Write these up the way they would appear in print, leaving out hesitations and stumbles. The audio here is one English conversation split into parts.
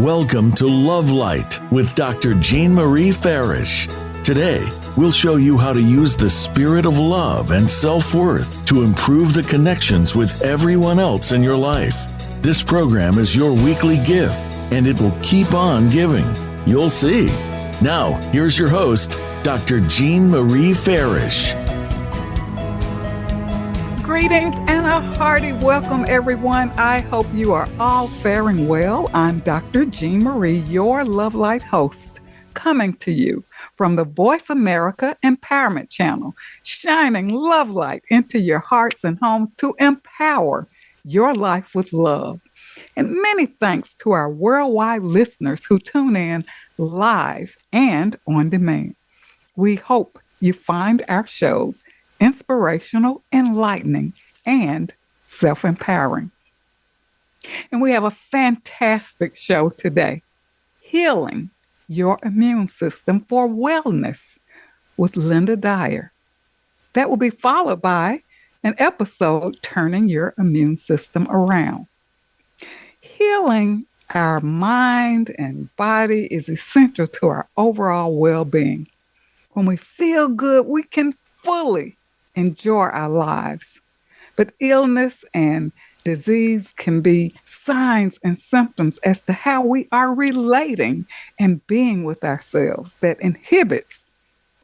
Welcome to Love Light with Dr. Jean Marie Farish. Today, we'll show you how to use the spirit of love and self-worth to improve the connections with everyone else in your life. This program is your weekly gift, and it will keep on giving. You'll see. Now, here's your host, Dr. Jean Marie Farish. Greetings and a hearty welcome, everyone. I hope you are all faring well. I'm Dr. Jean Marie, your Love Light host, coming to you from the Voice America Empowerment Channel, shining love light into your hearts and homes to empower your life with love. And many thanks to our worldwide listeners who tune in live and on demand. We hope you find our shows inspirational, enlightening, and self-empowering. And we have a fantastic show today, Healing Your Immune System for Wellness with Lynda Dyer. That will be followed by an episode, Turning Your Immune System Around. Healing our mind and body is essential to our overall well-being. When we feel good, we can fully enjoy our lives. But illness and disease can be signs and symptoms as to how we are relating and being with ourselves that inhibits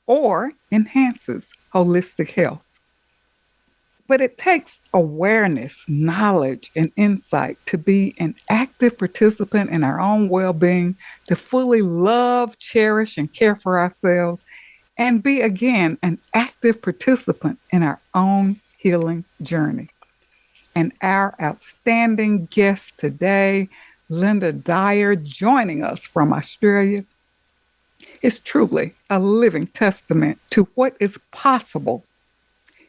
or enhances holistic health. But it takes awareness, knowledge, and insight to be an active participant in our own well-being, to fully love, cherish, and care for ourselves, and be, again, an active participant in our own healing journey. And our outstanding guest today, Lynda Dyer, joining us from Australia, is truly a living testament to what is possible,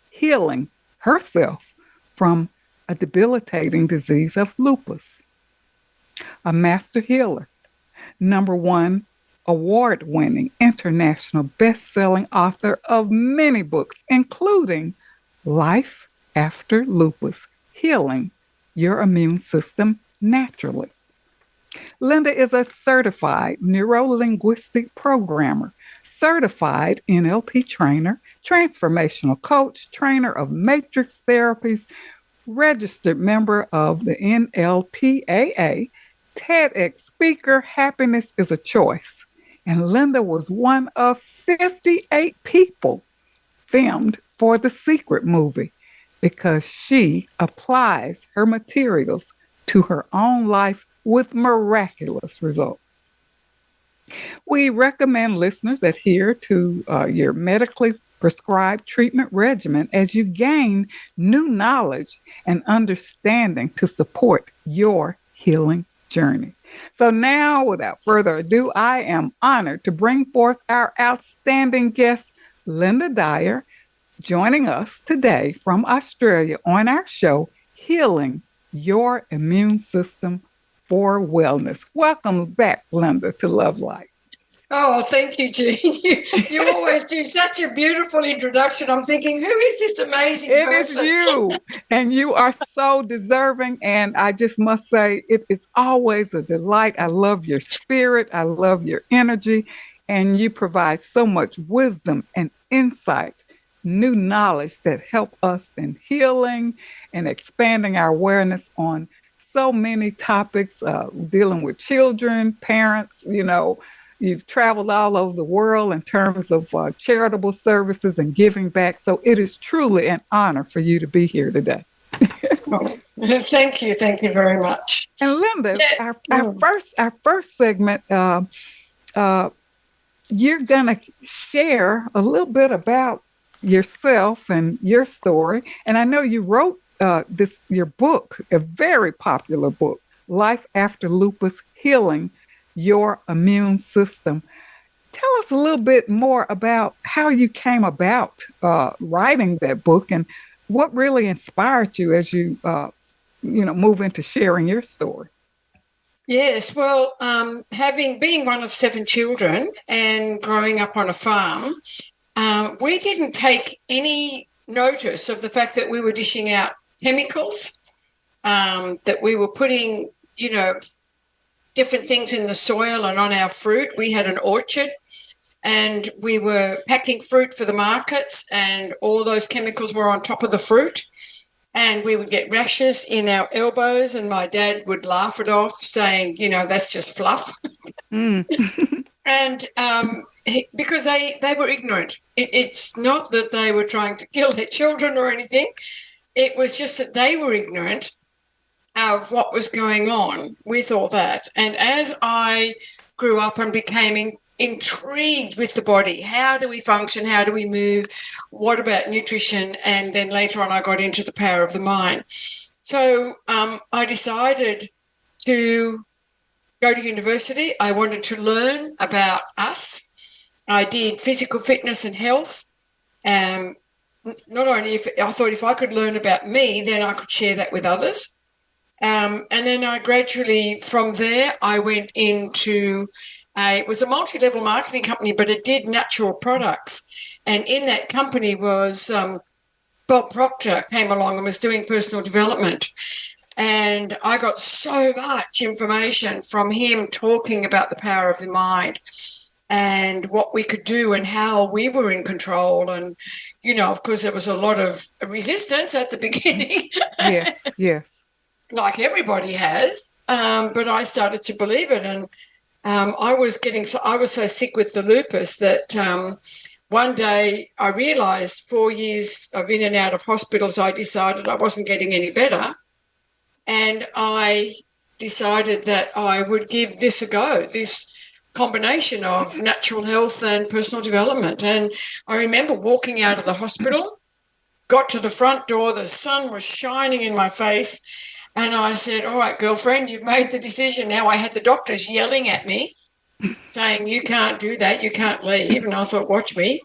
healing herself from a debilitating disease of lupus. A master healer, #1 award-winning, international best-selling author of many books, including Life After Lupus, Healing Your Immune System Naturally. Lynda is a certified neuro-linguistic programmer, certified NLP trainer, transformational coach, trainer of matrix therapies, registered member of the NLPAA, TEDx speaker. Happiness is a choice. And Lynda was one of 58 people filmed for the Secret movie because she applies her materials to her own life with miraculous results. We recommend listeners adhere to your medically prescribed treatment regimen as you gain new knowledge and understanding to support your healing journey. So now, without further ado, I am honored to bring forth our outstanding guest, Lynda Dyer, joining us today from Australia on our show, Healing Your Immune System for Wellness. Welcome back, Lynda, to Love Light. Oh, thank you, Jean. You always do such a beautiful introduction. I'm thinking, who is this amazing person? It is you, and you are so deserving. And I just must say, it is always a delight. I love your spirit. I love your energy. And you provide so much wisdom and insight, new knowledge that help us in healing and expanding our awareness on so many topics, dealing with children, parents, You've traveled all over the world in terms of charitable services and giving back. So it is truly an honor for you to be here today. Oh, thank you. Thank you very much. And Lynda, our first segment, you're going to share a little bit about yourself and your story. And I know you wrote your book, a very popular book, Life After Lupus, Healing Your Immune System. Tell us a little bit more about how you came about writing that book and what really inspired you as you move into sharing your story. Yes, well, being one of 7 children and growing up on a farm, we didn't take any notice of the fact that we were dishing out chemicals, that we were putting, different things in the soil and on our fruit. We had an orchard and we were packing fruit for the markets, and all those chemicals were on top of the fruit. And we would get rashes in our elbows, and my dad would laugh it off, saying, that's just fluff. Mm. And because they were ignorant. It's not that they were trying to kill their children or anything. It was just that they were ignorant of what was going on with all that. And as I grew up and became intrigued with the body, how do we function, how do we move, what about nutrition, and then later on I got into the power of the mind. So I decided to go to university. I wanted to learn about us. I did physical fitness and health. Not only I thought if I could learn about me, then I could share that with others. And then I gradually, from there, I went into it was a multi-level marketing company, but it did natural products. And in that company was Bob Proctor came along and was doing personal development. And I got so much information from him talking about the power of the mind and what we could do and how we were in control. And, of course, there was a lot of resistance at the beginning. Yes. Like everybody has. But I started to believe it. And I was so sick with the lupus that one day I realised 4 years of in and out of hospitals, I decided I wasn't getting any better. And I decided that I would give this a go, this combination of natural health and personal development. And I remember walking out of the hospital, got to the front door, the sun was shining in my face, and I said, all right, girlfriend, you've made the decision. Now I had the doctors yelling at me, saying, you can't do that, you can't leave. And I thought, watch me.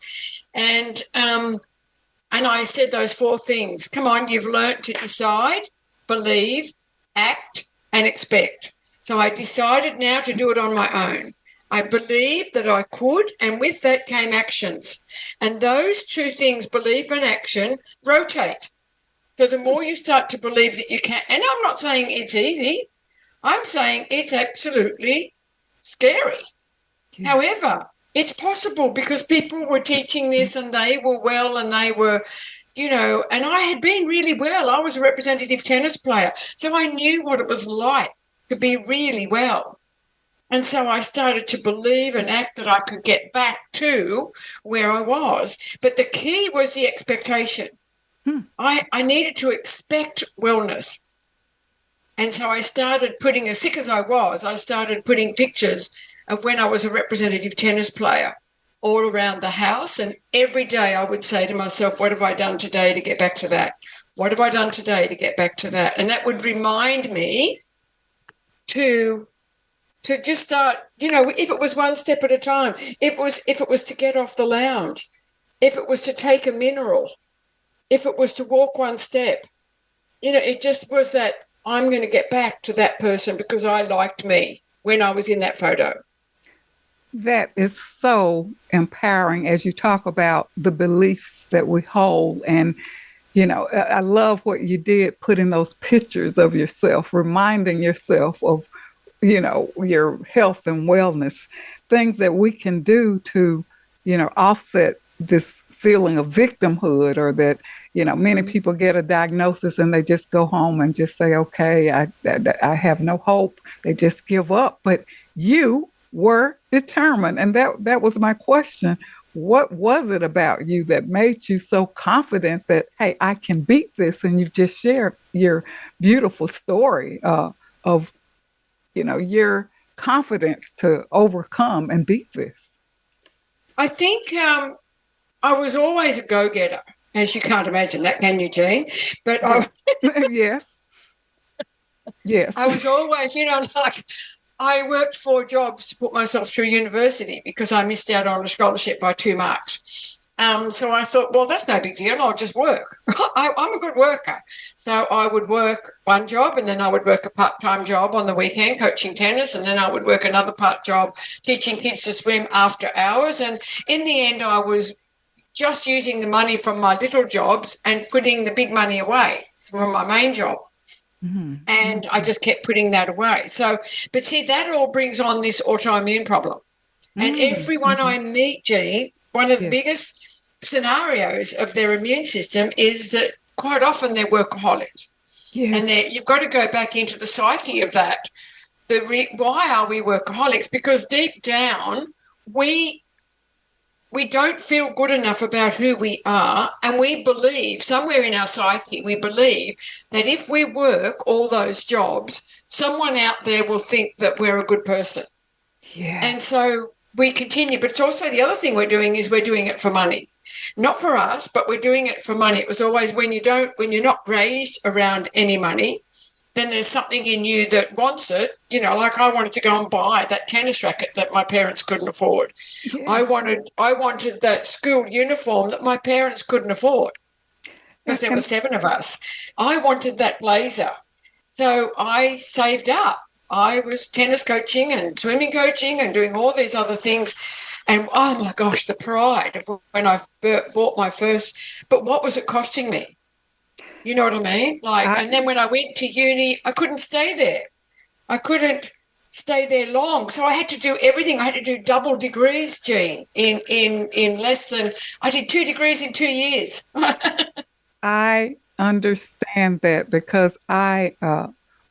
And I said those 4 things. Come on, you've learnt to decide, believe, act, and expect. So I decided now to do it on my own. I believed that I could, and with that came actions. And those 2 things, belief and action, rotate. So the more you start to believe that you can, and I'm not saying it's easy, I'm saying it's absolutely scary. Yeah. However, it's possible because people were teaching this and they were well and they were, and I had been really well. I was a representative tennis player, so I knew what it was like to be really well. And so I started to believe and act that I could get back to where I was. But the key was the expectation. I needed to expect wellness. And so I started putting, as sick as I was, I started putting pictures of when I was a representative tennis player all around the house. And every day I would say to myself, what have I done today to get back to that? What have I done today to get back to that? And that would remind me to just start, if it was one step at a time, if it was to get off the lounge, if it was to take a mineral, if it was to walk one step, it just was that I'm going to get back to that person because I liked me when I was in that photo. That is so empowering as you talk about the beliefs that we hold. And, I love what you did, putting those pictures of yourself, reminding yourself of, your health and wellness, things that we can do to, offset this feeling of victimhood, or that, many people get a diagnosis and they just go home and just say, okay, I have no hope. They just give up. But you were determined. And that was my question. What was it about you that made you so confident that, hey, I can beat this? And you've just shared your beautiful story of, your confidence to overcome and beat this. I think I was always a go-getter, as you can't imagine that, can you, Jean? But Yes. I was always, I worked 4 jobs to put myself through university because I missed out on a scholarship by 2 marks. So I thought, well, that's no big deal. I'll just work. I'm a good worker. So I would work one job, and then I would work a part-time job on the weekend coaching tennis, and then I would work another part job teaching kids to swim after hours. And in the end, I was just using the money from my little jobs and putting the big money away from my main job. And I just kept putting that away. So, but see, that all brings on this autoimmune problem. And everyone I meet, Jean, one of the biggest scenarios of their immune system is that quite often they're workaholics. Yes. And you've got to go back into the psyche of that. Why are we workaholics? Because deep down, we don't feel good enough about who we are, and we believe, somewhere in our psyche, we believe that if we work all those jobs, someone out there will think that we're a good person. Yeah. And so we continue. But it's also the other thing we're doing is we're doing it for money. Not for us, but we're doing it for money. It was always when you're not raised around any money, then there's something in you that wants it. You know, like I wanted to go and buy that tennis racket that my parents couldn't afford. Yes. I wanted that school uniform that my parents couldn't afford because there were 7 of us. I wanted that blazer. So I saved up. I was tennis coaching and swimming coaching and doing all these other things. And, oh, my gosh, the pride of when I bought my first. But what was it costing me? You know what I mean? And then when I went to uni, I couldn't stay there. I couldn't stay there long. So I had to do everything. I had to do double degrees, Jean, in less than – I did 2 degrees in 2 years. I understand that because I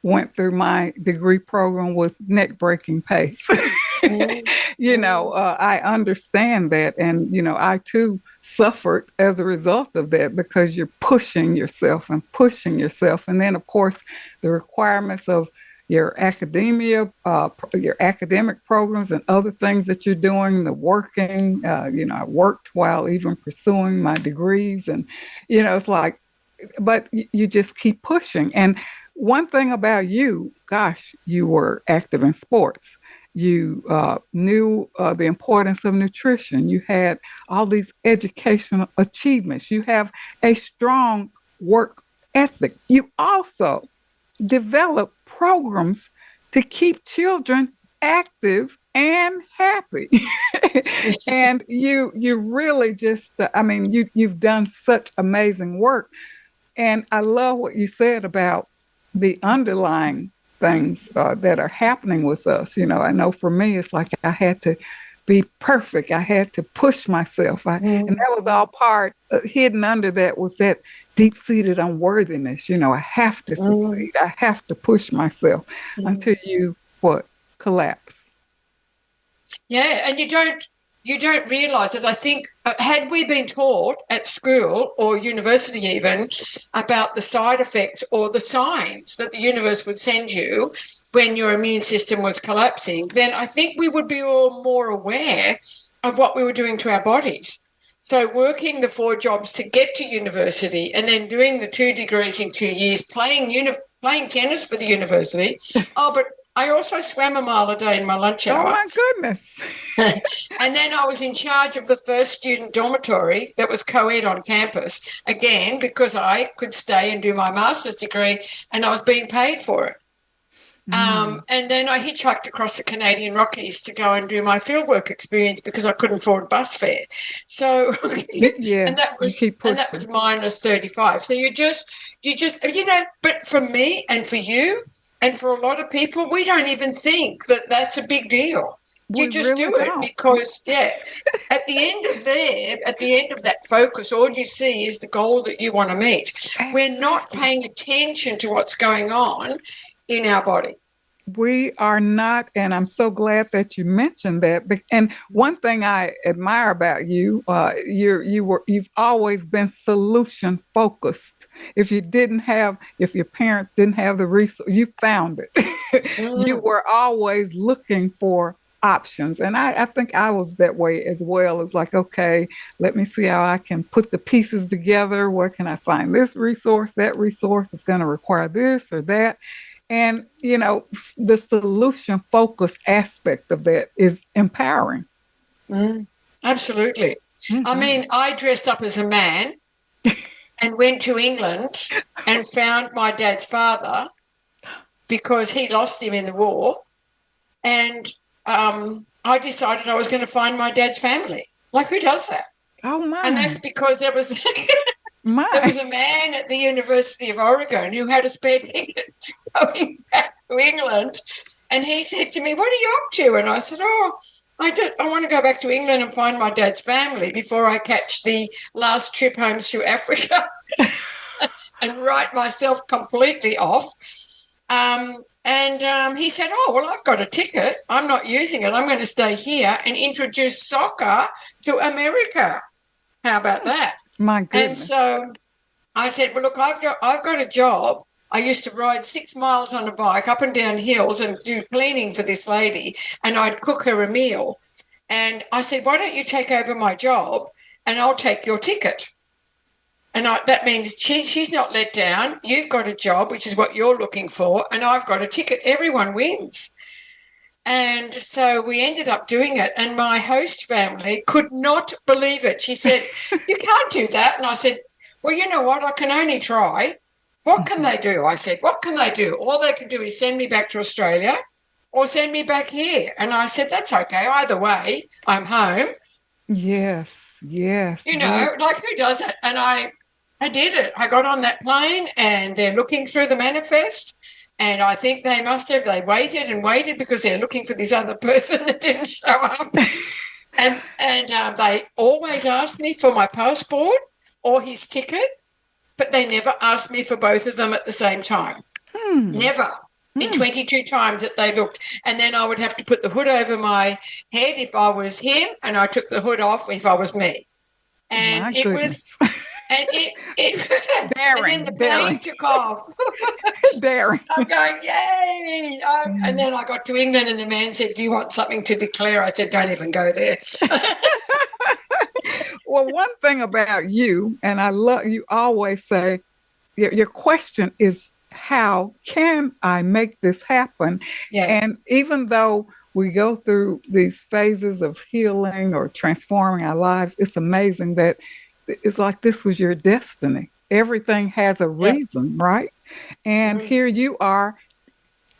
went through my degree program with neck-breaking pace. I understand that. And, I too suffered as a result of that because you're pushing yourself. And then, of course, the requirements of your academia, your academic programs and other things that you're doing, the working, I worked while even pursuing my degrees. And, it's like, but you just keep pushing. And one thing about you, gosh, you were active in sports. You knew the importance of nutrition. You had all these educational achievements. You have a strong work ethic. You also develop programs to keep children active and happy. And you really just, you've done such amazing work. And I love what you said about the underlying things that are happening with us. I know for me, it's like I had to be perfect. I had to push myself. And that was all part, hidden under that was that deep-seated unworthiness. I have to succeed. I have to push myself until you, collapse. Yeah, and you don't realise it. I think had we been taught at school or university even about the side effects or the signs that the universe would send you when your immune system was collapsing, then I think we would be all more aware of what we were doing to our bodies. So working the 4 jobs to get to university and then doing the 2 degrees in 2 years, playing tennis for the university. But I also swam a mile a day in my lunch hour. Oh, my goodness. And then I was in charge of the first student dormitory that was co-ed on campus, again, because I could stay and do my master's degree and I was being paid for it. And then I hitchhiked across the Canadian Rockies to go and do my fieldwork experience because I couldn't afford bus fare. So, and that was minus 35. So you just, but for me and for you, and for a lot of people, we don't even think that that's a big deal. You just really do it because, at the end of that focus, all you see is the goal that you want to meet. Exactly. We're not paying attention to what's going on in our body. We are not, and I'm so glad that you mentioned that. And one thing I admire about you, you've always been solution focused. If your parents didn't have the resource, you found it. You were always looking for options. And I think I was that way as well. It's like, okay, let me see how I can put the pieces together. Where can I find this resource? That resource is going to require this or that. And, the solution-focused aspect of that is empowering. Absolutely. Mm-hmm. I dressed up as a man and went to England and found my dad's father because he lost him in the war. And I decided I was going to find my dad's family. Like, who does that? Oh, my. And that's because there was There was a man at the University of Oregon who had a spare ticket going back to England, and he said to me, "What are you up to?" And I said, I want to go back to England and find my dad's family before I catch the last trip home to Africa and write myself completely off. And he said, "Oh, well, I've got a ticket. I'm not using it. I'm going to stay here and introduce soccer to America." How about that? My goodness. And so I said, "Well, look, I've got a job. I used to ride 6 miles on a bike up and down hills and do cleaning for this lady, and I'd cook her a meal. And I said, why don't you take over my job and I'll take your ticket?" And that means she's not let down. You've got a job, which is what you're looking for, and I've got a ticket. Everyone wins. And so we ended up doing it, and my host family could not believe it. She said, "You can't do that." And I said, "Well, you know what? I can only try. What can they do?" I said, "What can they do? All they can do is send me back to Australia or send me back here." And I said, "That's okay. Either way, I'm home." Yes. You know, like who does it? And I did it. I got on that plane, and they're looking through the manifest, and I think they waited and waited because they're looking for this other person that didn't show up. and they always asked me for my passport or his ticket, but they never asked me for both of them at the same time. Never. In 22 times that they looked. And then I would have to put the hood over my head if I was him, and I took the hood off if I was me. And it was... And then the plane took off. Daring. I'm going, yay! And then I got to England, and the man said, "Do you want something to declare?" I said, "Don't even go there." Well, one thing about you, and I love you always say, your question is, how can I make this happen? Yeah. And even though we go through these phases of healing or transforming our lives, it's amazing that it's like this was your destiny. Everything has a reason, right? And here you are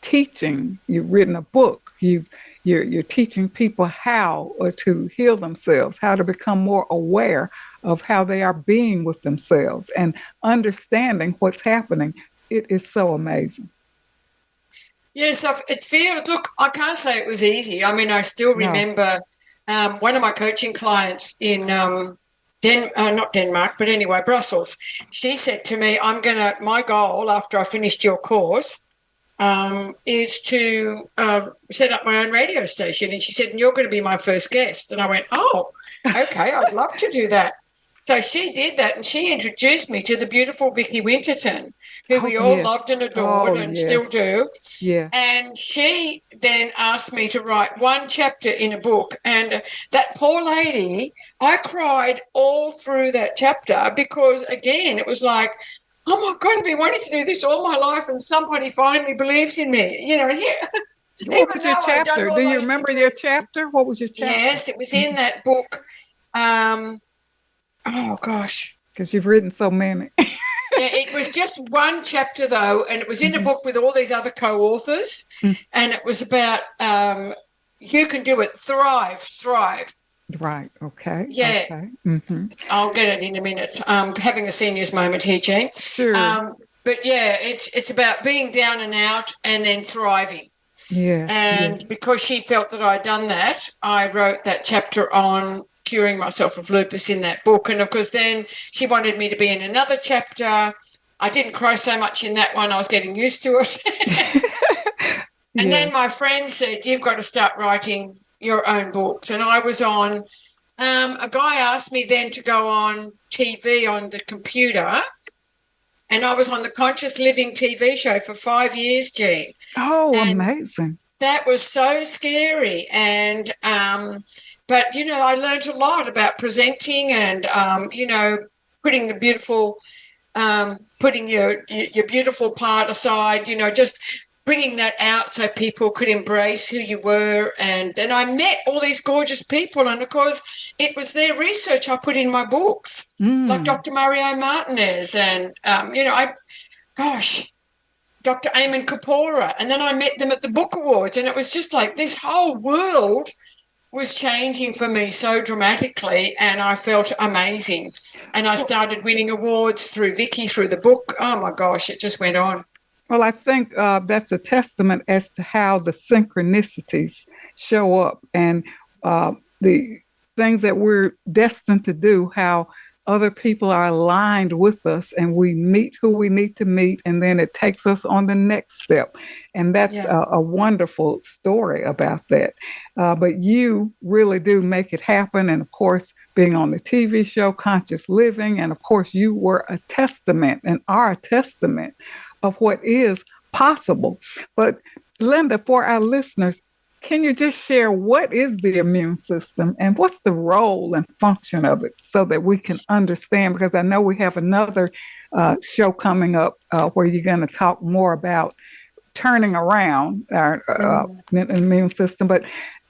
teaching. You've written a book. You're teaching people how to heal themselves, how to become more aware of how they are being with themselves and understanding what's happening. It is so amazing. Yes, look, I can't say it was easy. I mean, I still remember one of my coaching clients in not Denmark, but anyway, Brussels. She said to me, my goal after I finished your course is to set up my own radio station. And she said, "And you're going to be my first guest." And I went, "Oh, okay, I'd love to do that." So she did that, and she introduced me to the beautiful Vicky Winterton, who we all loved and adored and still do. Yeah. And she then asked me to write one chapter in a book. And that poor lady, I cried all through that chapter because, again, it was like, oh, my God, I've been wanting to do this all my life, and somebody finally believes in me. You know, here. What was your chapter? Do you remember your chapter? What was your chapter? Yes, it was in that book. Oh, gosh. Because you've written so many. Yeah, it was just one chapter, though, and it was in a book with all these other co-authors, and it was about you can do it, thrive. Right, okay. Yeah. Okay. Mm-hmm. I'll get it in a minute. Having a seniors moment here, Jean. Sure. But, yeah, it's about being down and out and then thriving. Yeah. And because she felt that I'd done that, I wrote that chapter on curing myself of lupus in that book. And, of course, then she wanted me to be in another chapter. I didn't cry so much in that one. I was getting used to it. And then my friend said, "You've got to start writing your own books." And I was on, a guy asked me then to go on TV on the computer, and I was on the Conscious Living TV show for 5 years, Jean. Oh, and amazing. That was so scary. And, but, you know, I learned a lot about presenting and, you know, putting the beautiful, putting your beautiful part aside, you know, just bringing that out so people could embrace who you were. And then I met all these gorgeous people. And, of course, it was their research I put in my books, like Dr. Mario Martinez and, you know, Dr. Eamon Kapoor. And then I met them at the Book Awards. And it was just like this whole world was changing for me so dramatically, and I felt amazing. And I started winning awards through Vicky, through the book. Oh, my gosh, it just went on. Well, I think that's a testament as to how the synchronicities show up and the things that we're destined to do, how other people are aligned with us and we meet who we need to meet, and then it takes us on the next step. And that's a wonderful story about that. But you really do make it happen. And of course, being on the TV show Conscious Living, and of course, you were a testament and are a testament of what is possible. But Lynda, for our listeners, can you just share what is the immune system and what's the role and function of it so that we can understand? Because I know we have another show coming up where you're going to talk more about turning around our immune system. But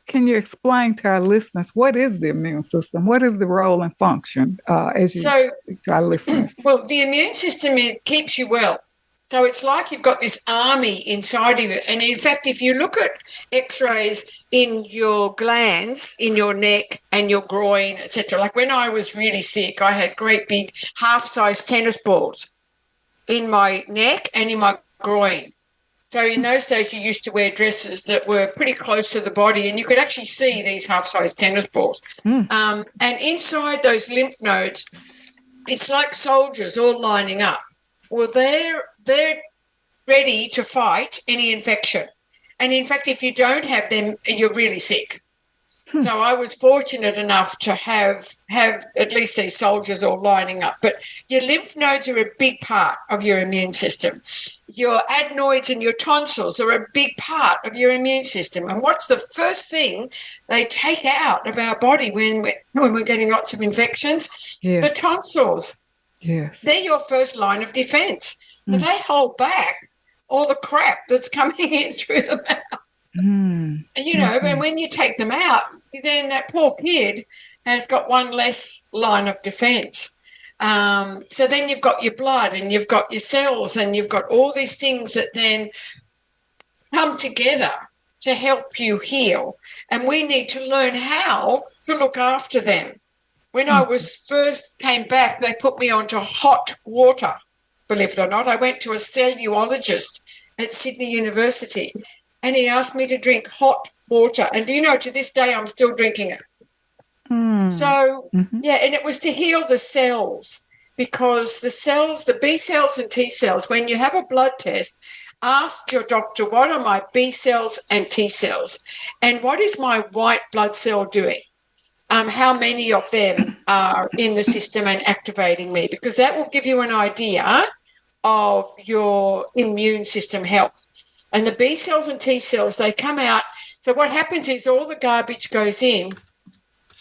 can you explain to our listeners what is the immune system? What is the role and function as you speak to our listeners? Well, the immune system keeps you well. So it's like you've got this army inside of it. And in fact, if you look at x-rays in your glands, in your neck and your groin, etc., like when I was really sick, I had great big half-size tennis balls in my neck and in my groin. So in those days, you used to wear dresses that were pretty close to the body, and you could actually see these half-size tennis balls. And inside those lymph nodes, it's like soldiers all lining up. Well, they're ready to fight any infection. And in fact, if you don't have them, you're really sick. So I was fortunate enough to have at least these soldiers all lining up. But your lymph nodes are a big part of your immune system. Your adenoids and your tonsils are a big part of your immune system. And what's the first thing they take out of our body when we're getting lots of infections? Yeah. The tonsils. Yes. They're your first line of defense. So they hold back all the crap that's coming in through the mouth. And, and when you take them out, then that poor kid has got one less line of defense. So then you've got your blood and you've got your cells and you've got all these things that then come together to help you heal. And we need to learn how to look after them. When I was first came back, they put me onto hot water, believe it or not. I went to a cellulologist at Sydney University, and he asked me to drink hot water. And do you know, to this day, I'm still drinking it. So, and it was to heal the cells, because the cells, the B cells and T cells, when you have a blood test, ask your doctor, what are my B cells and T cells? And what is my white blood cell doing? How many of them are in the system and activating me, because that will give you an idea of your immune system health. And the B cells and T cells, they come out. So what happens is all the garbage goes in,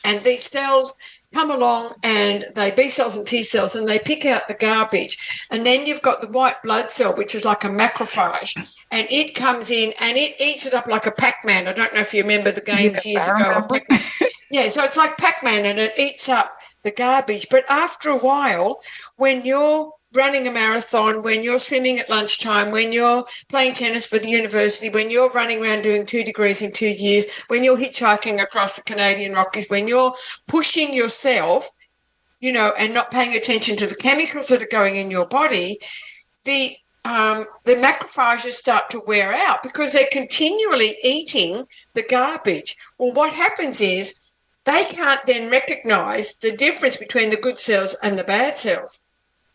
and these cells come along and they B cells and T cells, and they pick out the garbage. And then you've got the white blood cell, which is like a macrophage, and it comes in and it eats it up like a Pac-Man. I don't know if you remember the games years ago. Yeah, so it's like Pac-Man, and it eats up the garbage. But after a while, when you're running a marathon, when you're swimming at lunchtime, when you're playing tennis for the university, when you're running around doing 2 degrees in 2 years, when you're hitchhiking across the Canadian Rockies, when you're pushing yourself, and not paying attention to the chemicals that are going in your body, the macrophages start to wear out because they're continually eating the garbage. Well, what happens is they can't then recognize the difference between the good cells and the bad cells.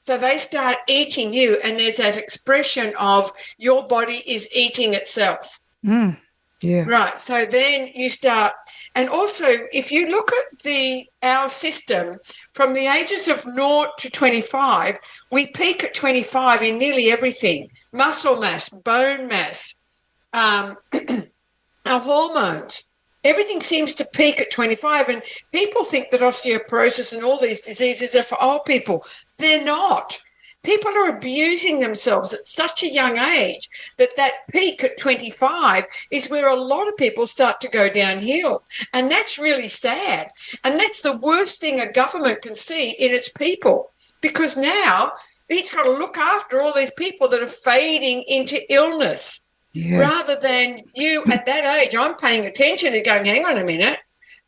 So they start eating you, and there's that expression of your body is eating itself. Yeah. Right. So then you start, and also if you look at our system from the ages of 0 to 25, we peak at 25 in nearly everything: muscle mass, bone mass, our hormones. Everything seems to peak at 25, and people think that osteoporosis and all these diseases are for old people. They're not. People are abusing themselves at such a young age that peak at 25 is where a lot of people start to go downhill. And that's really sad. And that's the worst thing a government can see in its people, because now it's got to look after all these people that are fading into illness. Yes. Rather than you at that age, I'm paying attention and going, hang on a minute,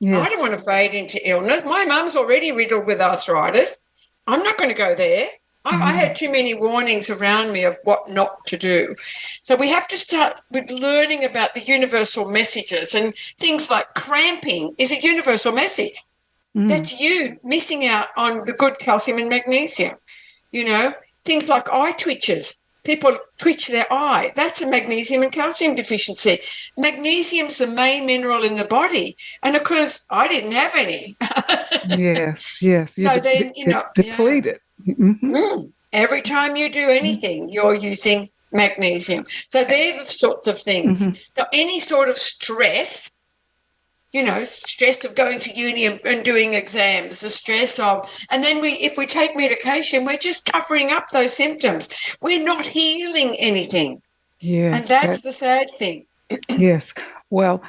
Yes. I don't want to fade into illness. My mum's already riddled with arthritis. I'm not going to go there. I had too many warnings around me of what not to do. So we have to start with learning about the universal messages, and things like cramping is a universal message. That's you missing out on the good calcium and magnesium. You know, things like eye twitches. People twitch their eye. That's a magnesium and calcium deficiency. Magnesium's the main mineral in the body. And of course, I didn't have any. Yes. So then, depleted. Every time you do anything, you're using magnesium. So they're the sorts of things. So any sort of stress, stress of going to uni and doing exams, the stress of, and then if we take medication, we're just covering up those symptoms. We're not healing anything. Yeah. And that's the sad thing. Yes. Well,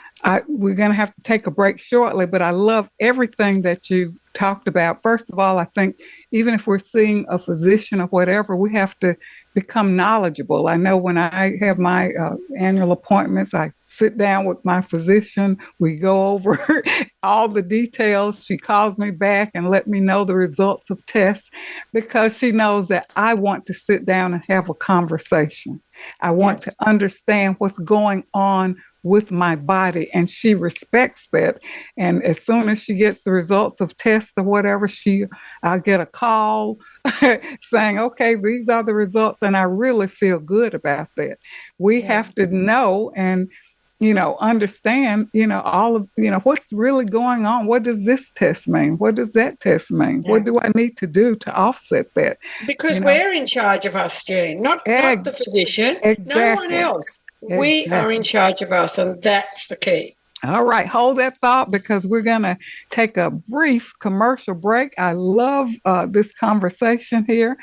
we're going to have to take a break shortly, but I love everything that you've talked about. First of all, I think even if we're seeing a physician or whatever, we have to become knowledgeable. I know when I have my annual appointments, I sit down with my physician. We go over all the details. She calls me back and let me know the results of tests, because she knows that I want to sit down and have a conversation. I want to understand what's going on with my body, and she respects that. And as soon as she gets the results of tests or whatever, I'll get a call saying, okay, these are the results, and I really feel good about that. We have to know and understand, all of, what's really going on. What does this test mean? What does that test mean? Yeah. What do I need to do to offset that? Because we're in charge of us, Jane, not the physician, no one else. We are in charge of us, and that's the key. All right, hold that thought, because we're going to take a brief commercial break. I love this conversation here.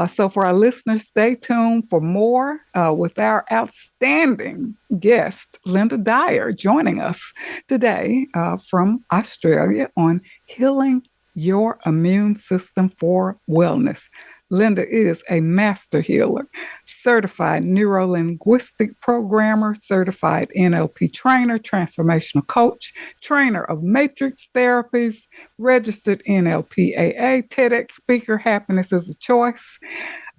So for our listeners, stay tuned for more with our outstanding guest, Lynda Dyer, joining us today from Australia on Healing Your Immune System for Wellness. Lynda is a master healer, certified neuro-linguistic programmer, certified NLP trainer, transformational coach, trainer of matrix therapies, registered NLPAA, TEDx speaker, happiness is a choice,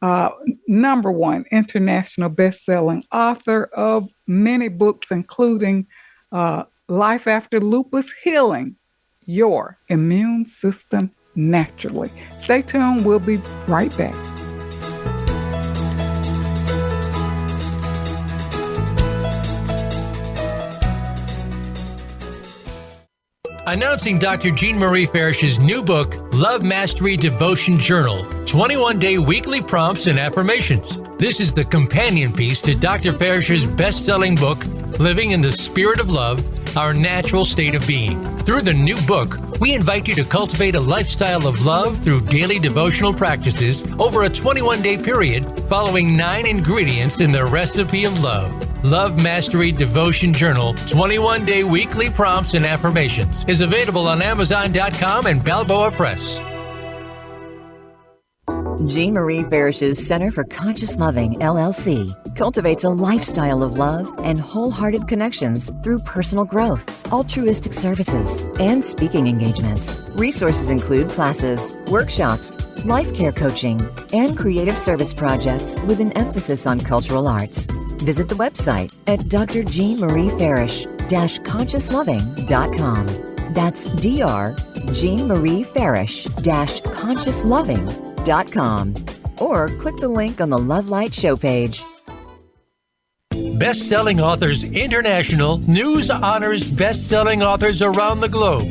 #1 international best-selling author of many books, including Life After Lupus, Healing Your Immune System Naturally. Stay tuned. We'll be right back. Announcing Dr. Jean Marie Farish's new book, Love Mastery Devotion Journal, 21-day weekly prompts and affirmations. This is the companion piece to Dr. Farish's best-selling book, Living in the Spirit of Love, Our Natural State of Being. Through the new book, we invite you to cultivate a lifestyle of love through daily devotional practices over a 21-day period, following 9 ingredients in the recipe of love. Love Mastery Devotion Journal, 21-day weekly prompts and affirmations is available on Amazon.com and Balboa Press. Jean Marie Farish's Center for Conscious Loving, LLC, cultivates a lifestyle of love and wholehearted connections through personal growth, altruistic services, and speaking engagements. Resources include classes, workshops, life care coaching, and creative service projects with an emphasis on cultural arts. Visit the website at drjeanmariefarish-consciousloving.com. That's drjeanmariefarish-consciousloving.com, or click the link on the Love Light show page. Best-selling authors international, news honors best-selling authors around the globe.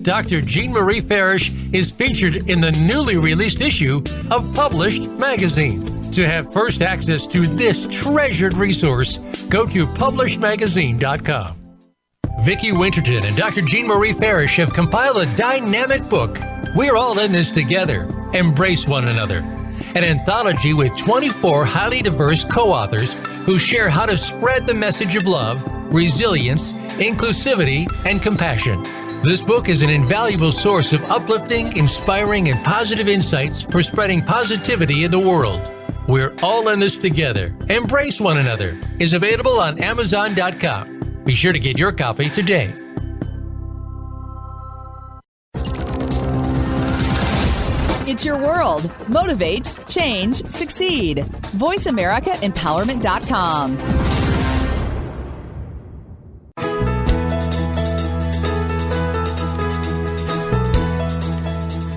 Dr. Jean Marie Farish is featured in the newly released issue of Published Magazine. To have first access to this treasured resource, go to publishedmagazine.com. Vicki Winterton and Dr. Jean Marie Farish have compiled a dynamic book, We're All in This Together, Embrace One Another, an anthology with 24 highly diverse co-authors who share how to spread the message of love, resilience, inclusivity, and compassion. This book is an invaluable source of uplifting, inspiring, and positive insights for spreading positivity in the world. We're All in This Together, Embrace One Another is available on Amazon.com. Be sure to get your copy today. It's your world. Motivate, change, succeed. VoiceAmericaEmpowerment.com.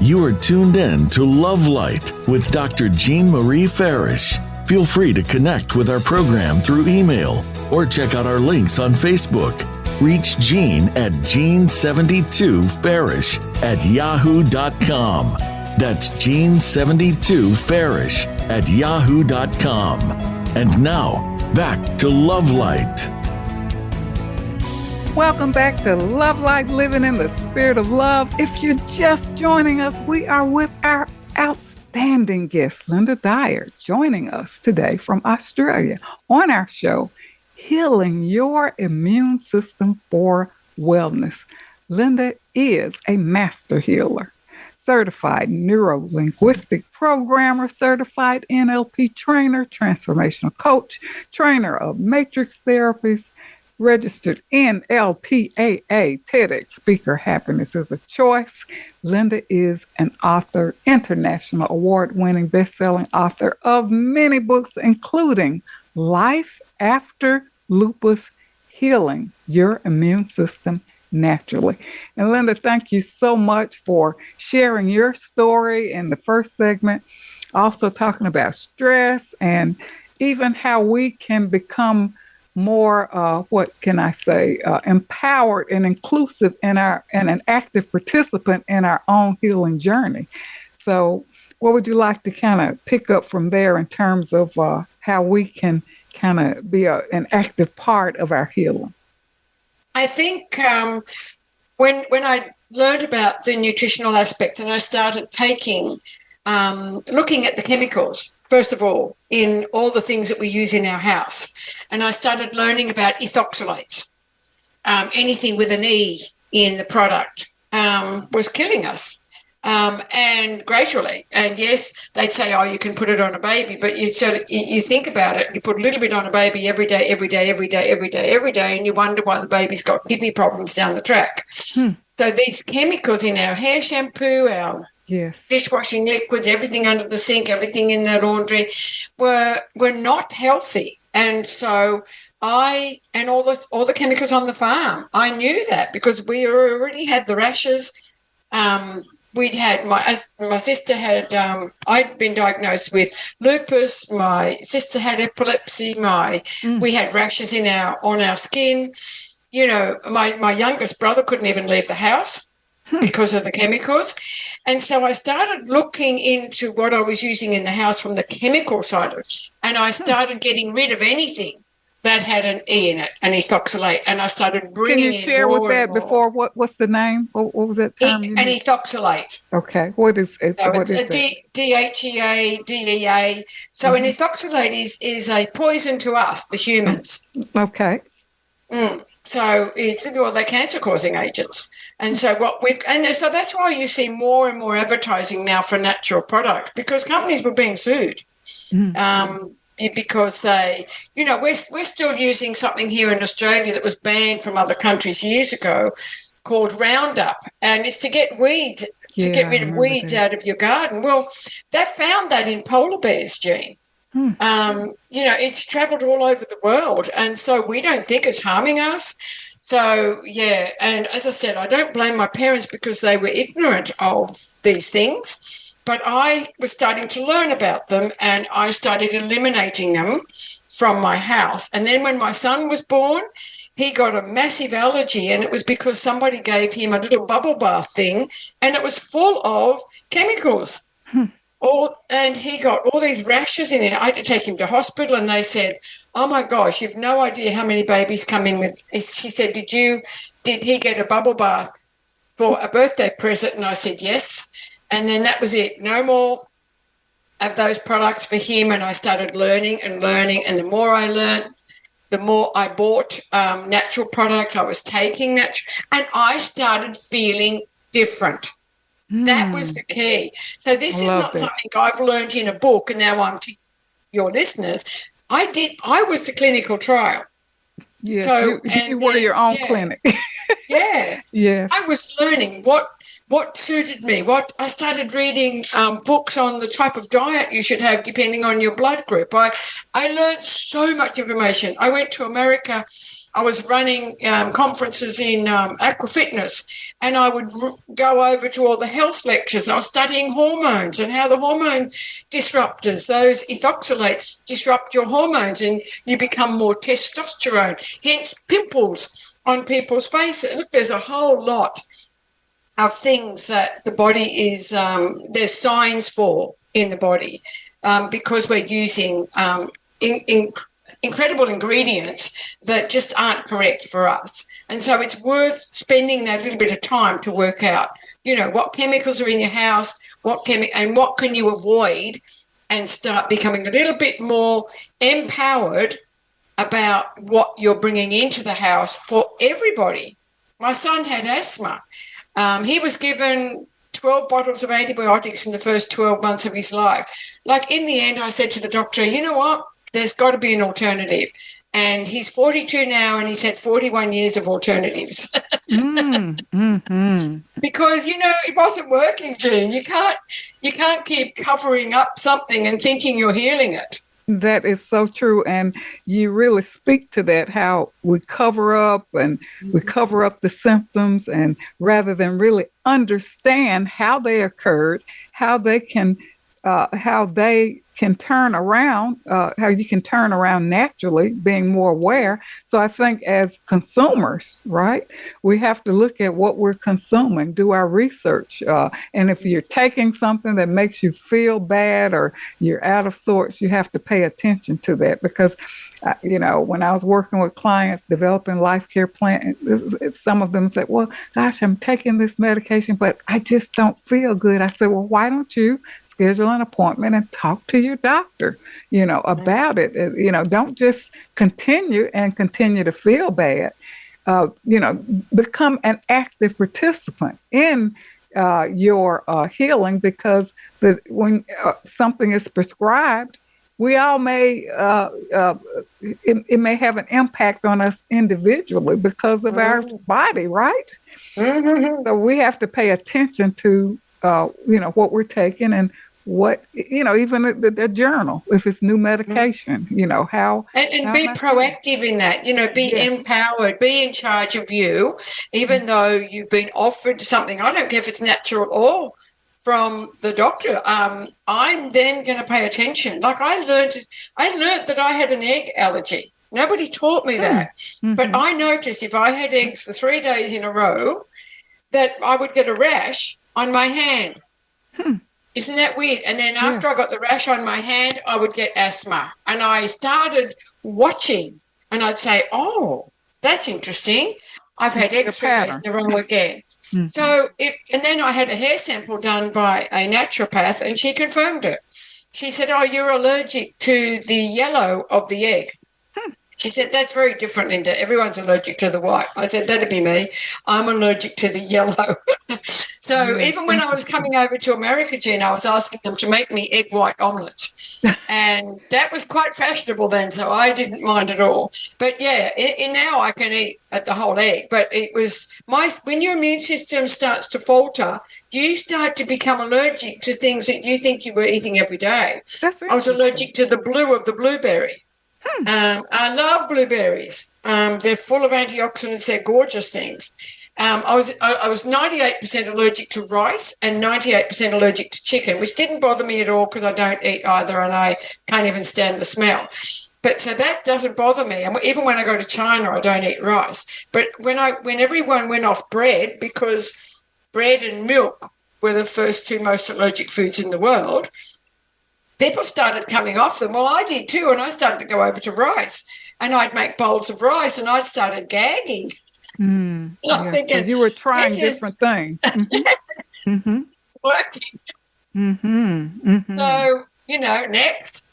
You are tuned in to Love Light with Dr. Jean Marie Farish. Feel free to connect with our program through email or check out our links on Facebook. Reach Jean at Jean72Farish@yahoo.com. That's Jean72Farish@yahoo.com. And now, back to Love Light. Welcome back to Love Light, Living in the Spirit of Love. If you're just joining us, we are with our outstanding guest, Lynda Dyer, joining us today from Australia on our show, Healing Your Immune System for Wellness. Lynda is a master healer, certified neuro-linguistic programmer, certified NLP trainer, transformational coach, trainer of matrix therapies, registered NLPAA, TEDx speaker. Happiness is a choice. Lynda is an author, international award-winning best-selling author of many books, including Life After Lupus, Healing Your Immune System Naturally. And Lynda, thank you so much for sharing your story in the first segment, also talking about stress and even how we can become more, empowered and inclusive and an active participant in our own healing journey. So what would you like to kind of pick up from there in terms of how we can kind of be an active part of our healing? I think when I learned about the nutritional aspect and I started looking at the chemicals, first of all, in all the things that we use in our house. And I started learning about ethoxylates. Anything with an E in the product was killing us. And gradually, and yes, they'd say, oh, you can put it on a baby, but you think about it, you put a little bit on a baby every day, and you wonder why the baby's got kidney problems down the track. So these chemicals in our hair shampoo, our dishwashing liquids, everything under the sink, everything in the laundry were not healthy. And so all the chemicals on the farm, I knew that because we already had the rashes. We'd had my sister had I'd been diagnosed with lupus. My sister had epilepsy. We had rashes on our skin. You know, my youngest brother couldn't even leave the house because of the chemicals. And so I started looking into what I was using in the house from the chemical side of it. And I started getting rid of anything that had an E in it, an ethoxylate. And I started bringing in. Can you share with that before? What's the name? What was that term? An ethoxylate. Okay. What is it? So what it's is a DHEA, DEA. So an ethoxylate is a poison to us, the humans. Okay. So they're cancer-causing agents, and so so that's why you see more and more advertising now for natural products because companies were being sued because we're still using something here in Australia that was banned from other countries years ago called Roundup, and it's to get weeds, to get rid of weeds out of your garden. Well, they found that in polar bears, Jean. It's traveled all over the world, and so we don't think it's harming us. So, and as I said, I don't blame my parents because they were ignorant of these things, but I was starting to learn about them, and I started eliminating them from my house. And then when my son was born, he got a massive allergy, and it was because somebody gave him a little bubble bath thing, and it was full of chemicals. And he got all these rashes in it. I had to take him to hospital, and they said, oh, my gosh, you've no idea how many babies come in with. She said, did he get a bubble bath for a birthday present? And I said, yes. And then that was it. No more of those products for him. And I started learning. And the more I learned, the more I bought natural products. I was taking natural, and I started feeling different. That was the key. So this is not something I've learned in a book, and now I'm to your listeners. I was the clinical trial. Yeah, so you were your own clinic. Yeah. Yes. I was learning what what suited me. What I started reading books on the type of diet you should have depending on your blood group. I learned so much information. I went to America. I was running conferences in aqua fitness, and I would go over to all the health lectures. I was studying hormones and how the hormone disruptors, those ethoxylates, disrupt your hormones and you become more testosterone, hence pimples on people's faces. Look, there's a whole lot of things that the body is, there's signs for in the body because we're using incredible ingredients that just aren't correct for us. And so it's worth spending that little bit of time to work out, what chemicals are in your house, and what can you avoid, and start becoming a little bit more empowered about what you're bringing into the house for everybody. My son had asthma. He was given 12 bottles of antibiotics in the first 12 months of his life. Like, in the end, I said to the doctor, you know what? There's got to be an alternative. And he's 42 now, and he's had 41 years of alternatives. Because, it wasn't working, Jean. You can't keep covering up something and thinking you're healing it. That is so true. And you really speak to that, how we cover up the symptoms, and rather than really understand how they occurred, how they can turn around, how you can turn around naturally, being more aware. So I think as consumers, right, we have to look at what we're consuming, do our research. And if you're taking something that makes you feel bad or you're out of sorts, you have to pay attention to that. Because, when I was working with clients developing life care plans, some of them said, well, gosh, I'm taking this medication, but I just don't feel good. I said, well, why don't you schedule an appointment and talk to your doctor, about it. Don't just continue to feel bad. Become an active participant in your healing, because when something is prescribed, we all may, it may have an impact on us individually because of our body, right? So we have to pay attention to, what we're taking, and what, even the journal, if it's new medication, how. And be proactive in that, be empowered, be in charge of you, even though you've been offered something. I don't care if it's natural or from the doctor. I'm then going to pay attention. Like, I learned that I had an egg allergy. Nobody taught me that. But I noticed if I had eggs for 3 days in a row, that I would get a rash on my hand. Isn't that weird? And then after I got the rash on my hand, I would get asthma. And I started watching, and I'd say, oh, that's interesting. I've had eggs 3 days in a row again. So and then I had a hair sample done by a naturopath, and she confirmed it. She said, oh, you're allergic to the yellow of the egg. She said, that's very different, Lynda. Everyone's allergic to the white. I said, that'd be me. I'm allergic to the yellow. So even when I was coming over to America, Jean, I was asking them to make me egg white omelets. And that was quite fashionable then, so I didn't mind at all. But, yeah, now I can eat the whole egg. But it was when your immune system starts to falter, you start to become allergic to things that you think you were eating every day. I was allergic to the blue of the blueberry. I love blueberries. They're full of antioxidants. They're gorgeous things. I was 98% allergic to rice and 98% allergic to chicken, which didn't bother me at all because I don't eat either, and I can't even stand the smell. But so that doesn't bother me. And even when I go to China, I don't eat rice. But when everyone went off bread, because bread and milk were the first two most allergic foods in the world, people started coming off them. Well, I did too, and I started to go over to rice. And I'd make bowls of rice, and I'd started gagging. Thinking, so you were trying different things. Working. So, next.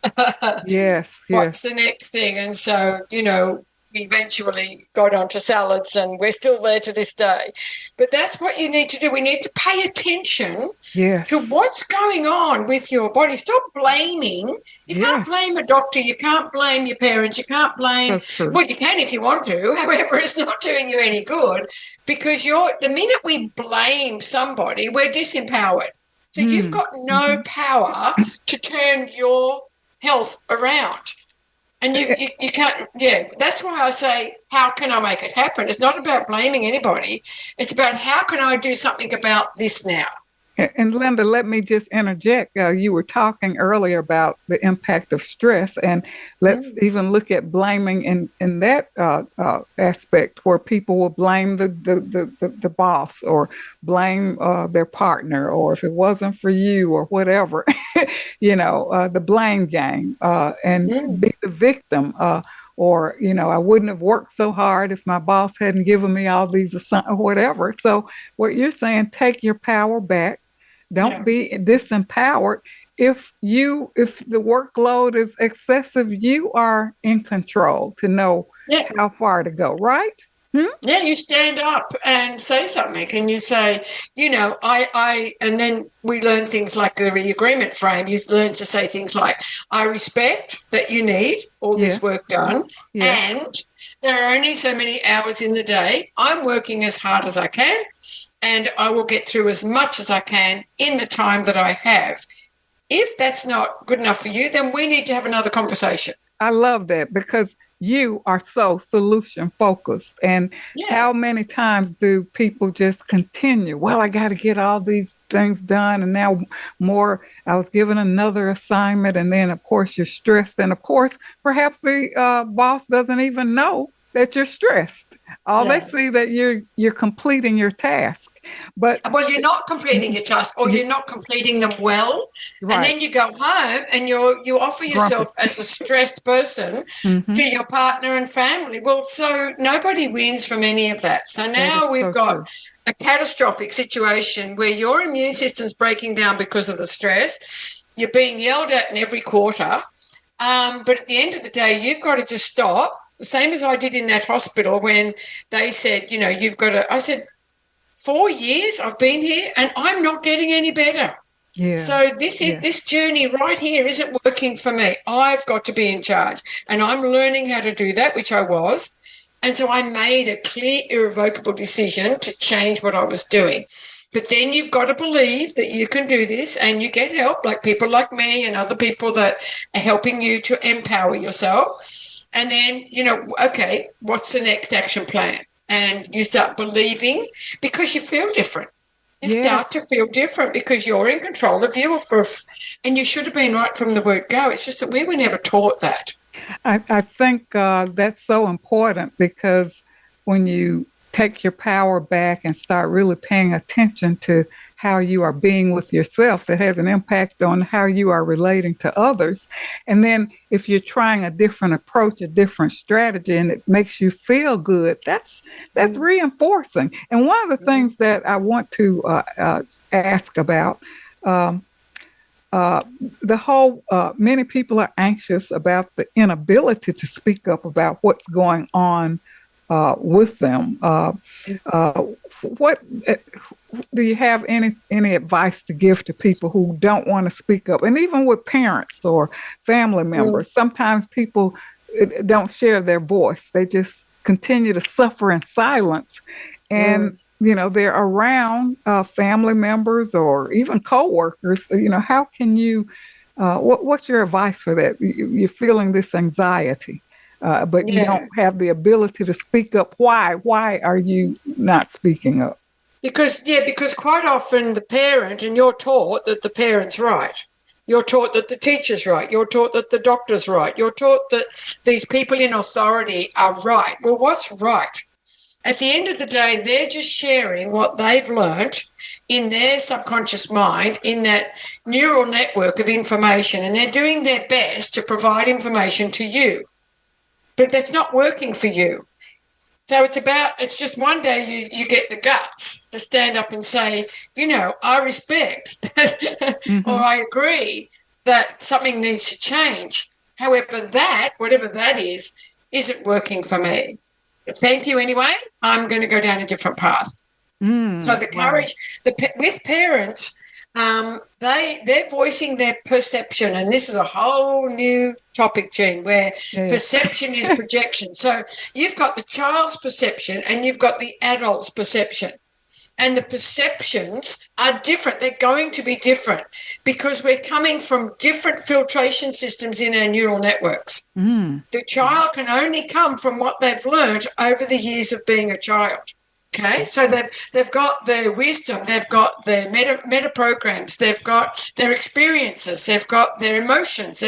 Yes. What's the next thing? And so, we eventually got onto salads, and we're still there to this day. But that's what you need to do. We need to pay attention to what's going on with your body. Stop blaming. You can't blame a doctor. You can't blame your parents. You can't blame, well, you can if you want to. However, it's not doing you any good, because the minute we blame somebody, we're disempowered. So you've got no power to turn your health around. And you can't, that's why I say, how can I make it happen? It's not about blaming anybody. It's about how can I do something about this now? And Lynda, let me just interject. You were talking earlier about the impact of stress, and let's even look at blaming in that aspect, where people will blame the boss, or blame their partner, or if it wasn't for you, or whatever, the blame game, and be the victim. Or, I wouldn't have worked so hard if my boss hadn't given me all these assignments, or whatever. So what you're saying, take your power back. Don't be disempowered. If the workload is excessive, you are in control to know how far to go, right? Yeah, you stand up and say something, and you say, and then we learn things like the agreement frame. You learn to say things like, I respect that you need all this work done, and there are only so many hours in the day. I'm working as hard as I can, and I will get through as much as I can in the time that I have. If that's not good enough for you, then we need to have another conversation. I love that, because you are so solution focused. And how many times do people just continue? Well, I got to get all these things done. And now I was given another assignment. And then, of course, you're stressed. And of course, perhaps the boss doesn't even know that you're stressed. All they see that you're completing your task. But you're not completing your task, or you're not completing them well. Right. And then you go home and you offer yourself as a stressed person to your partner and family. Well, so nobody wins from any of that. So now we've got a catastrophic situation where your immune system's breaking down because of the stress. You're being yelled at in every quarter. But at the end of the day, you've got to just stop. The same as I did in that hospital when they said, you've got to, I said, 4 years I've been here and I'm not getting any better. Yeah. So this journey right here isn't working for me. I've got to be in charge, and I'm learning how to do that, which I was. And so I made a clear, irrevocable decision to change what I was doing. But then you've got to believe that you can do this, and you get help, like people like me and other people that are helping you to empower yourself. And then, okay, what's the next action plan? And you start believing, because you feel different. You start to feel different because you're in control of you, and you should have been right from the word go. It's just that we were never taught that. I think that's so important, because when you take your power back and start really paying attention to how you are being with yourself, that has an impact on how you are relating to others. And then if you're trying a different approach, a different strategy, and it makes you feel good, that's reinforcing. And one of the things that I want to ask about, the whole, many people are anxious about the inability to speak up about what's going on with them. What do you have any advice to give to people who don't want to speak up? And even with parents or family members, sometimes people don't share their voice. They just continue to suffer in silence. And, they're around family members or even coworkers. How can you, what's your advice for that? You're feeling this anxiety, but you don't have the ability to speak up. Why? Why are you not speaking up? Because quite often the parent, and you're taught that the parent's right. You're taught that the teacher's right. You're taught that the doctor's right. You're taught that these people in authority are right. Well, what's right? At the end of the day, they're just sharing what they've learnt in their subconscious mind, in that neural network of information, and they're doing their best to provide information to you. But that's not working for you. So it's just one day you get the guts to stand up and say, I respect or I agree that something needs to change. However, whatever that is isn't working for me. Thank you anyway. I'm going to go down a different path. So the courage with parents, they're voicing their perception, and this is a whole new topic, Jean, where perception is projection. So you've got the child's perception and you've got the adult's perception. And the perceptions are different. They're going to be different because we're coming from different filtration systems in our neural networks. The child can only come from what they've learned over the years of being a child. Okay, so they've got their wisdom, they've got their meta programs, they've got their experiences, they've got their emotions,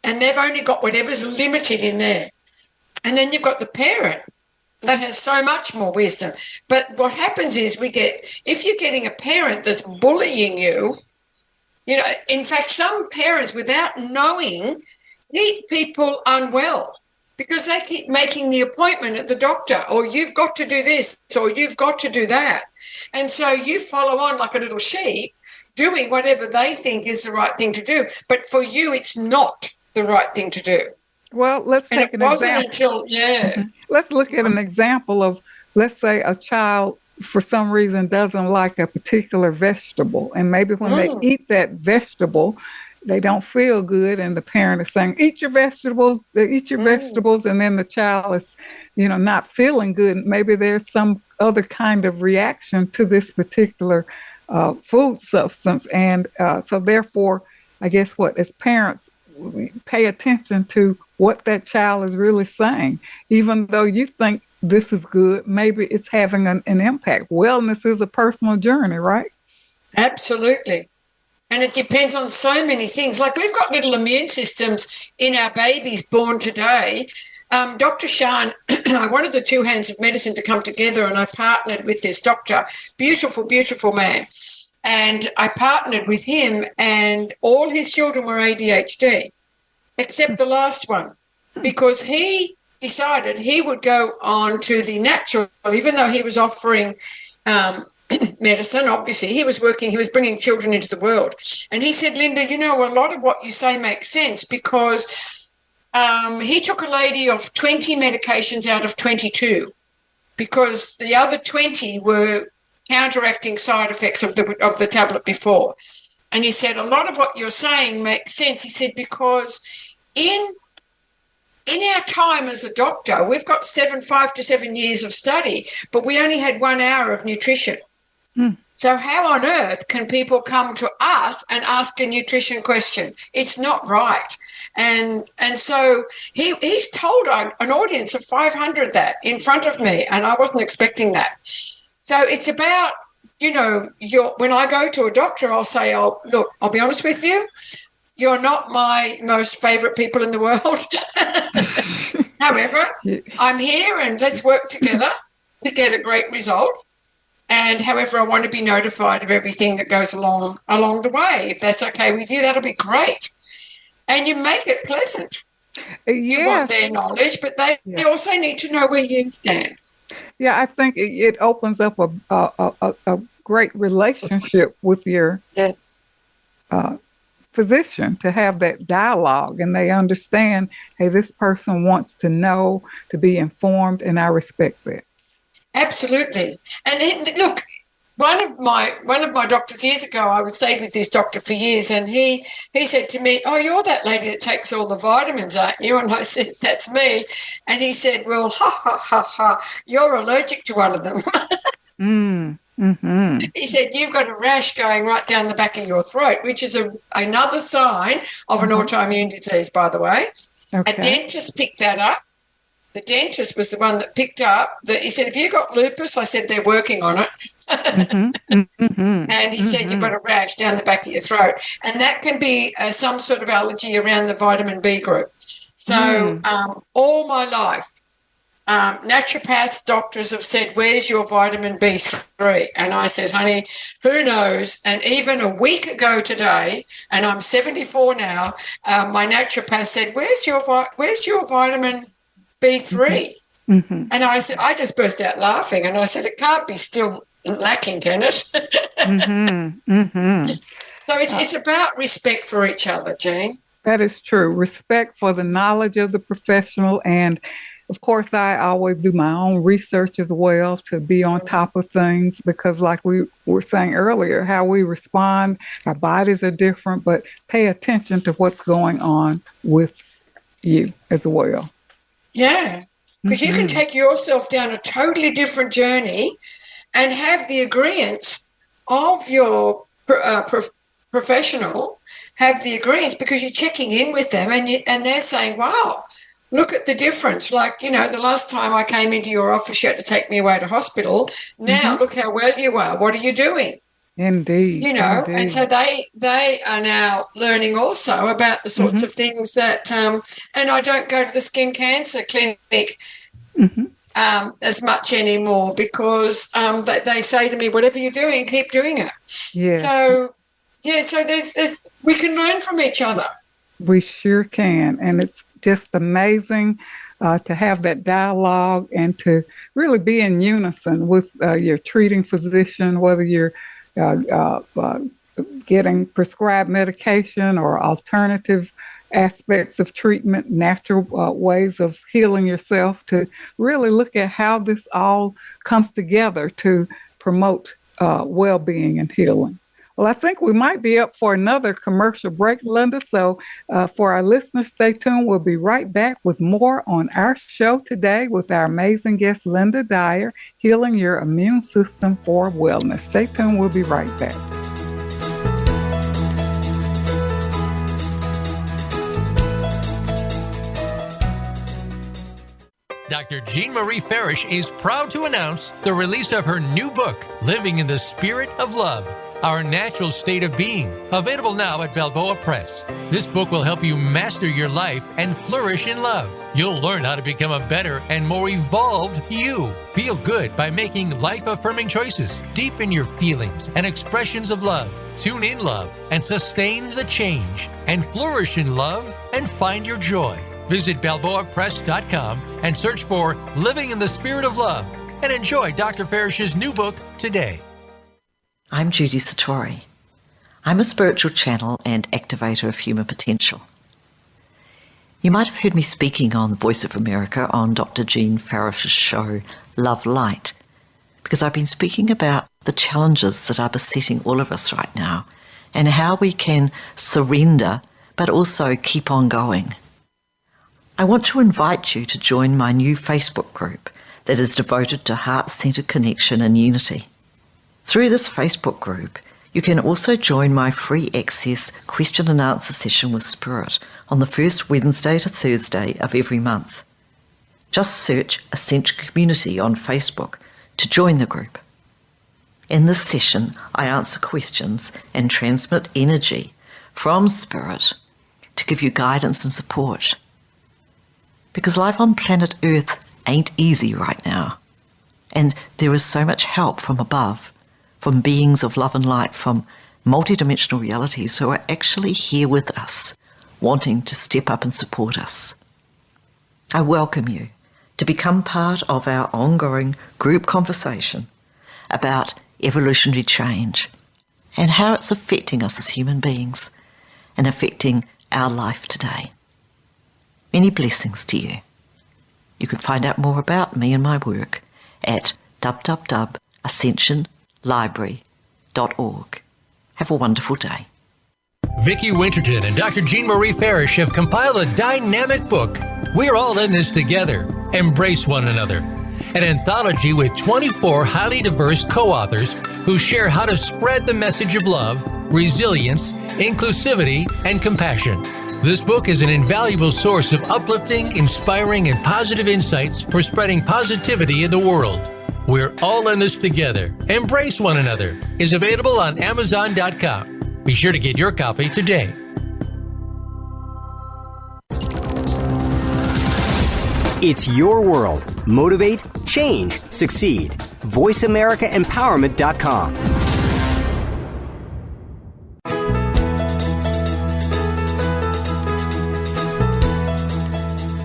and they've only got whatever's limited in there. And then you've got the parent that has so much more wisdom. But what happens is if you're getting a parent that's bullying you, in fact, some parents, without knowing, keep people unwell because they keep making the appointment at the doctor, or you've got to do this, or you've got to do that. And so you follow on like a little sheep, doing whatever they think is the right thing to do. But for you, it's not the right thing to do. Well, let's take an example. Let's look at an example of, let's say a child for some reason doesn't like a particular vegetable, and maybe when they eat that vegetable, they don't feel good, and the parent is saying, eat your vegetables, and then the child is, not feeling good. Maybe there's some other kind of reaction to this particular food substance. And so therefore, I guess as parents, we pay attention to what that child is really saying. Even though you think this is good, maybe it's having an impact. Wellness is a personal journey, right? Absolutely. And it depends on so many things. Like we've got little immune systems in our babies born today. Dr. Shan, I wanted the two hands of medicine to come together, and I partnered with this doctor, beautiful, beautiful man. And I partnered with him, and all his children were ADHD, except the last one, because he decided he would go on to the natural, even though he was offering medicine. Obviously, he was bringing children into the world. And he said, Lynda, a lot of what you say makes sense, because he took a lady off 20 medications out of 22, because the other 20 were counteracting side effects of the tablet before. And he said, a lot of what you're saying makes sense. He said, because in our time as a doctor, we've got 5 to 7 years of study, but we only had 1 hour of nutrition. So how on earth can people come to us and ask a nutrition question? It's not right. And so he's told an audience of 500 that in front of me, and I wasn't expecting that. So it's about, when I go to a doctor, I'll say, look, I'll be honest with you, you're not my most favourite people in the world. However, I'm here and let's work together to get a great result. And however, I want to be notified of everything that goes along the way. If that's okay with you, that'll be great. And you make it pleasant. You want their knowledge, but they also need to know where you stand. Yeah, I think it opens up a great relationship with your physician, to have that dialogue, and they understand, hey, this person wants to know, to be informed, and I respect that. Absolutely. And then, look, one of my doctors years ago, I stayed with this doctor for years, and he said to me, oh, you're that lady that takes all the vitamins, aren't you? And I said, that's me. And he said, well, you're allergic to one of them. He said, you've got a rash going right down the back of your throat, which is another sign of an autoimmune disease, by the way. Okay. A dentist picked that up. The dentist was the one that picked up that. He said, have you got lupus? I said, they're working on it. And he said, you've got a rash down the back of your throat. And that can be some sort of allergy around the vitamin B group. So all my life, naturopaths, doctors have said, where's your vitamin B3? And I said, honey, who knows? And even a week ago today, and I'm 74 now, my naturopath said, where's your vitamin B3? And I said, I just burst out laughing, and I said, it can't be still lacking, can it? So it's about respect for each other, Jean. That is true. Respect for the knowledge of the professional. And of course, I always do my own research as well to be on top of things because, like we were saying earlier, how we respond, our bodies are different, but pay attention to what's going on with you as well. Yeah, because you can take yourself down a totally different journey and have the agreement of your professional, have the agreement because you're checking in with them and they're saying, wow, look at the difference. Like, the last time I came into your office, you had to take me away to hospital. Now look how well you are. What are you doing? Indeed. Indeed. And so they are now learning also about the sorts of things that, and I don't go to the skin cancer clinic as much anymore because they say to me, whatever you're doing, keep doing it. Yeah. So there's we can learn from each other. We sure can. And it's just amazing to have that dialogue and to really be in unison with your treating physician, whether you're getting prescribed medication or alternative aspects of treatment, natural ways of healing yourself, to really look at how this all comes together to promote well-being and healing. Well, I think we might be up for another commercial break, Lynda. So for our listeners, stay tuned. We'll be right back with more on our show today with our amazing guest, Lynda Dyer, Healing Your Immune System for Wellness. Stay tuned. We'll be right back. Dr. Jean Marie Farish is proud to announce the release of her new book, Living in the Spirit of Love, Our Natural State of Being, available now at Balboa Press. This book will help you master your life and flourish in love. You'll learn how to become a better and more evolved you. Feel good by making life-affirming choices. Deepen your feelings and expressions of love. Tune in love and sustain the change. And flourish in love and find your joy. Visit BalboaPress.com and search for Living in the Spirit of Love and enjoy Dr. Farish's new book today. I'm Judy Satori. I'm a spiritual channel and activator of human potential. You might have heard me speaking on the Voice of America on Dr. Jean Farish's show, Love Light, because I've been speaking about the challenges that are besetting all of us right now and how we can surrender but also keep on going. I want to invite you to join my new Facebook group that is devoted to heart-centered connection and unity. Through this Facebook group, you can also join my free access question and answer session with Spirit on the first Wednesday to Thursday of every month. Just search Ascension Community on Facebook to join the group. In this session, I answer questions and transmit energy from Spirit to give you guidance and support. Because life on planet Earth ain't easy right now. And there is so much help from above, from beings of love and light, from multidimensional realities who are actually here with us, wanting to step up and support us. I welcome you to become part of our ongoing group conversation about evolutionary change and how it's affecting us as human beings and affecting our life today. Many blessings to you. You can find out more about me and my work at www.ascensionlibrary.org. Have a wonderful day. Vicki Winterton and Dr. Jean Marie Farish have compiled a dynamic book, We're All in This Together, Embrace One Another, an anthology with 24 highly diverse co-authors who share how to spread the message of love, resilience, inclusivity, and compassion. This book is an invaluable source of uplifting, inspiring, and positive insights for spreading positivity in the world. We're All in This Together, Embrace One Another is available on Amazon.com. Be sure to get your copy today. It's your world. Motivate, change, succeed. VoiceAmericaEmpowerment.com.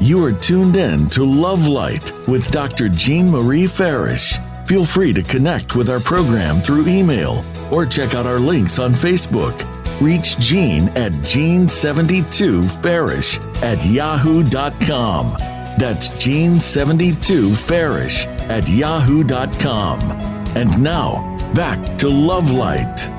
You are tuned in to Love Light with Dr. Jean Marie Farish. Feel free to connect with our program through email or check out our links on Facebook. reach Jean at Jean72Farish@yahoo.com. That's Jean72Farish@yahoo.com. And now, back to Love Light.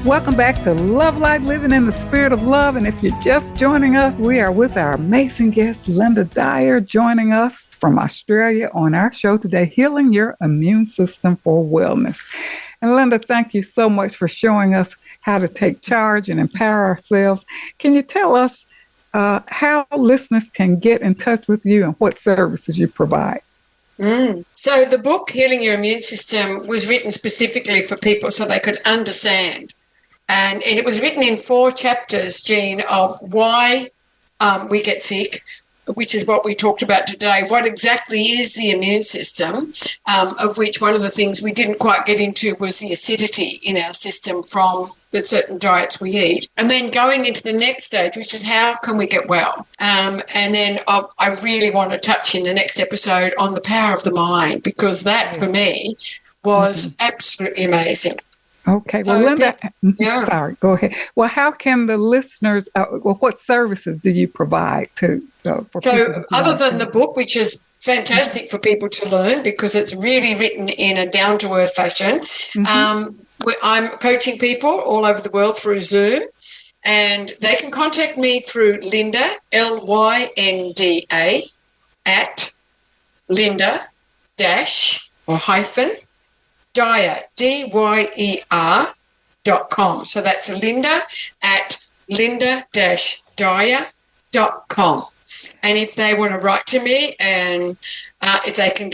Welcome back to Love Light, living in the spirit of love. And if you're just joining us, we are with our amazing guest, Lynda Dyer, joining us from Australia on our show today, Healing Your Immune System for Wellness. And Lynda, thank you so much for showing us how to take charge and empower ourselves. Can you tell us how listeners can get in touch with you and what services you provide? So the book, Healing Your Immune System, was written specifically for people so they could understand. And it was written in 4 chapters, Jean, of why we get sick, which is what we talked about today. What exactly is the immune system, of which one of the things we didn't quite get into was the acidity in our system from the certain diets we eat. And then going into the next stage, which is how can we get well? And then I really want to touch in the next episode on the power of the mind, because that for me was absolutely amazing. Okay. So, well, Lynda, yeah. Sorry, go ahead. Well, how can the listeners, what services do you provide for people? So other than the book, which is fantastic for people to learn because it's really written in a down-to-earth fashion, I'm coaching people all over the world through Zoom, and they can contact me through Lynda, Lynda, at Lynda Dyer, Dyer.com. So that's Lynda at Lynda-Dyer.com. And if they want to write to me, and if they can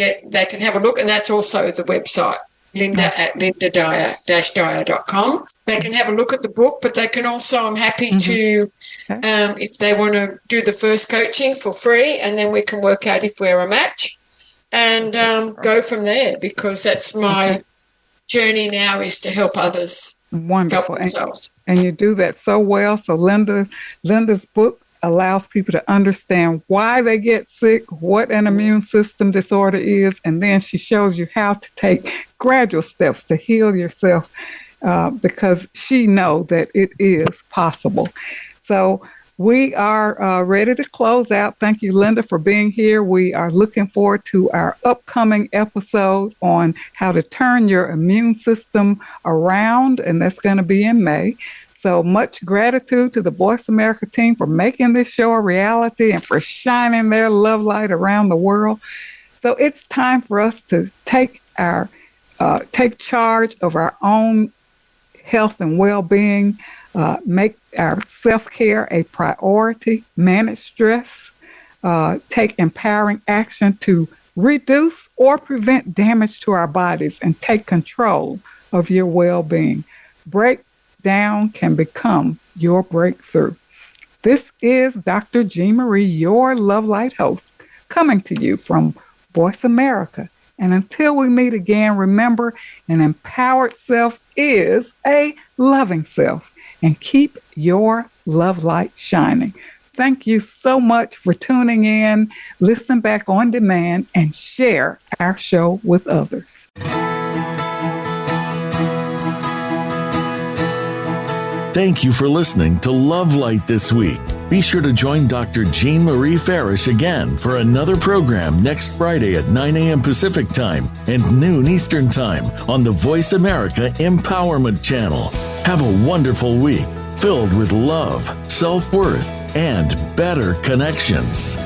have a look, and that's also the website, Lynda at Lynda-Dyer.com. They can have a look at the book, but they can also, I'm happy to, if they want to do the first coaching for free, and then we can work out if we're a match and go from there, because that's my journey now, is to help others Wonderful. help themselves. And you do that so well. So Lynda's book allows people to understand why they get sick, what an immune system disorder is, and then she shows you how to take gradual steps to heal yourself, because she knows that it is possible. So we are ready to close out. Thank you, Lynda, for being here. We are looking forward to our upcoming episode on how to turn your immune system around, and that's going to be in May. So much gratitude to the Voice America team for making this show a reality and for shining their love light around the world. So it's time for us to take charge of our own health and well-being, make our self-care a priority, manage stress, take empowering action to reduce or prevent damage to our bodies, and take control of your well-being. Breakdown can become your breakthrough. This is Dr. Jean Marie, your Love Light host, coming to you from Voice America. And until we meet again, remember, an empowered self is a loving self. And keep your love light shining. Thank you so much for tuning in. Listen back on demand and share our show with others. Thank you for listening to Love Light this week. Be sure to join Dr. Jean Marie Farish again for another program next Friday at 9 a.m. Pacific Time and noon Eastern Time on the Voice America Empowerment Channel. Have a wonderful week filled with love, self-worth, and better connections.